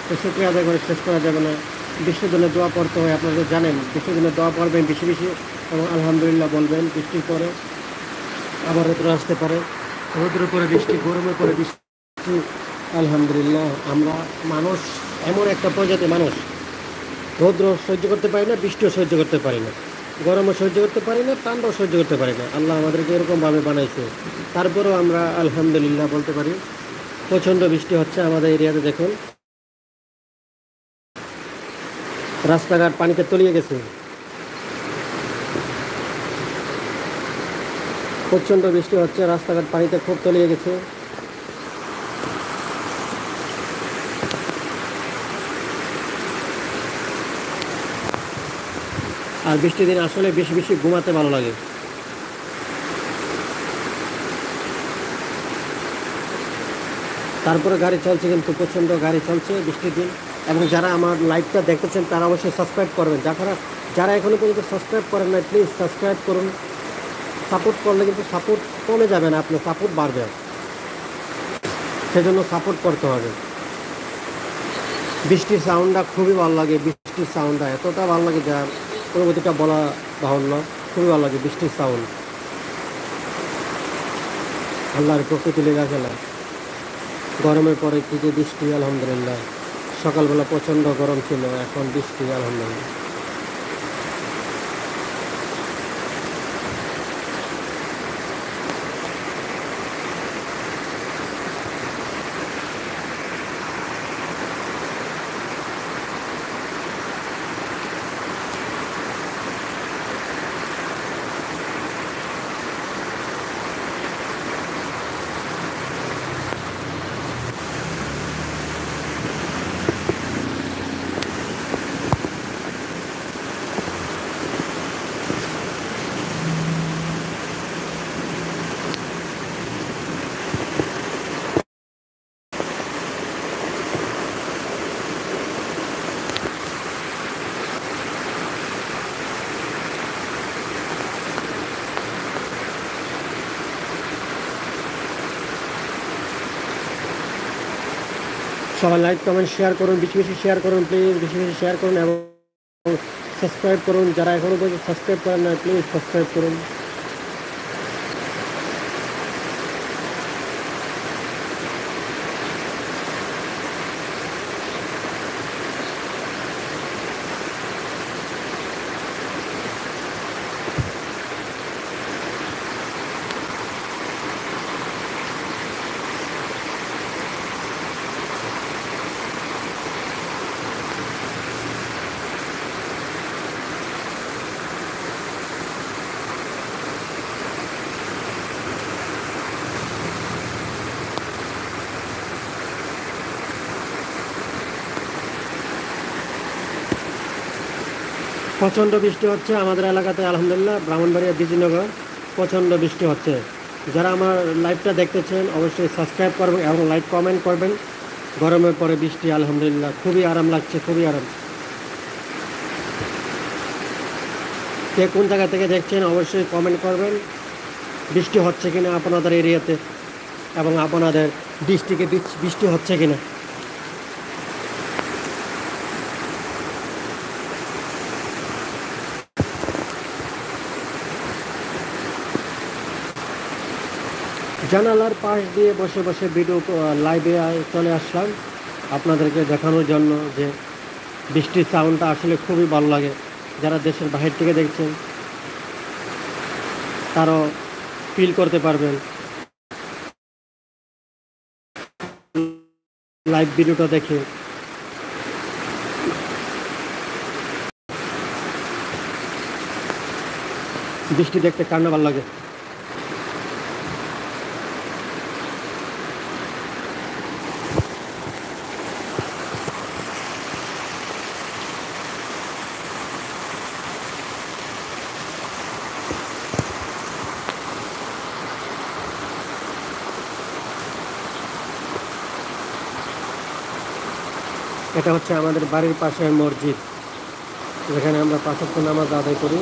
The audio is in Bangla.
তো শুকরিয়া আদায় করে শেষ করা যাবে না। বৃষ্টির জন্য দোয়া পড়তে হয়, আপনারা তো জানেন। বৃষ্টির জন্য দোয়া পড়বেন বেশি বেশি, এবং আলহামদুলিল্লাহ বলবেন। বৃষ্টির পরে আবার রৌদ্র আসতে পারে, রৌদ্রের পরে বৃষ্টি, গরমের পরে বৃষ্টি। আলহামদুলিল্লাহ, আমরা মানুষ এমন একটা প্রজাতি মানুষ, রৌদ্র সহ্য করতে পারি না, বৃষ্টিও সহ্য করতে পারি না, গরমও সহ্য করতে পারি না, ঠান্ডাও সহ্য করতে পারি না। আল্লাহ আমাদেরকে এরকমভাবে বানাইছে, তারপরেও আমরা আলহামদুলিল্লাহ বলতে পারি। প্রচণ্ড বৃষ্টি হচ্ছে আমাদের এরিয়াতে, দেখুন রাস্তাঘাট পানিতে তলিয়ে গেছে। প্রচণ্ড বৃষ্টি হচ্ছে, রাস্তাঘাট পানিতে খুব তলিয়ে গেছে। আর বৃষ্টির দিন আসলে বেশি বেশি ঘুমাতে ভালো লাগে। তারপরে গাড়ি চলছে, কিন্তু প্রচণ্ড গাড়ি চলছে বৃষ্টির দিন। এবং যারা আমার লাইভটা দেখতেছেন তারা অবশ্যই সাবস্ক্রাইব করবেন। যারা এখনও পর্যন্ত সাবস্ক্রাইব করেন না, প্লিজ সাবস্ক্রাইব করুন। সাপোর্ট করলে কিন্তু সাপোর্ট কমে যাবে না, আপনার সাপোর্ট বাড়বে, সেজন্য সাপোর্ট করতে হবে। বৃষ্টির সাউন্ডটা খুবই ভালো লাগে, বৃষ্টির সাউন্ডটা এতটা ভালো লাগে যা পরবর্তীটা বলা বাহুল্য। খুবই ভালো লাগে বৃষ্টির সাউন্ড, আল্লাহর প্রকৃতি লীলা খেলা। গরমের পরে কি যে বৃষ্টি, আলহামদুলিল্লাহ। সকালবেলা প্রচণ্ড গরম ছিল, এখন বৃষ্টি, আলহামদুলিল্লাহ। সবাই লাইক কমেন্ট শেয়ার করুন, বেশি বেশি শেয়ার করুন প্লিজ, বেশি বেশি শেয়ার করুন। এবং সাবস্ক্রাইব করুন, যারা এখনও পর্যন্ত সাবস্ক্রাইব করেন না প্লিজ সাবস্ক্রাইব করুন। প্রচণ্ড বৃষ্টি হচ্ছে আমাদের এলাকাতে, আলহামদুলিল্লাহ। ব্রাহ্মণবাড়িয়া বিজয়নগর প্রচণ্ড বৃষ্টি হচ্ছে। যারা আমার লাইভটা দেখতেছেন অবশ্যই সাবস্ক্রাইব করবেন এবং লাইক কমেন্ট করবেন। গরমের পরে বৃষ্টি, আলহামদুলিল্লাহ, খুবই আরাম লাগছে, খুবই আরাম। কে কোন জায়গা থেকে দেখছেন অবশ্যই কমেন্ট করবেন। বৃষ্টি হচ্ছে কিনা আপনাদের এরিয়াতে এবং আপনাদের ডিস্ট্রিক্টে বৃষ্টি হচ্ছে কিনা। জানালার পাশ দিয়ে বসে বসে ভিডিও লাইভে চলে আসলাম আপনাদেরকে দেখানোর জন্য যে বৃষ্টির সাউন্ডটা আসলে খুবই ভালো লাগে। যারা দেশের বাহির থেকে দেখছেন তারাও ফিল করতে পারবেন লাইভ ভিডিওটা দেখে। বৃষ্টি দেখতে কার না ভালো লাগে। এটা হচ্ছে আমাদের বাড়ির পাশের মসজিদ, যেখানে আমরা ৫ ওয়াক্ত নামাজ আদায় করি।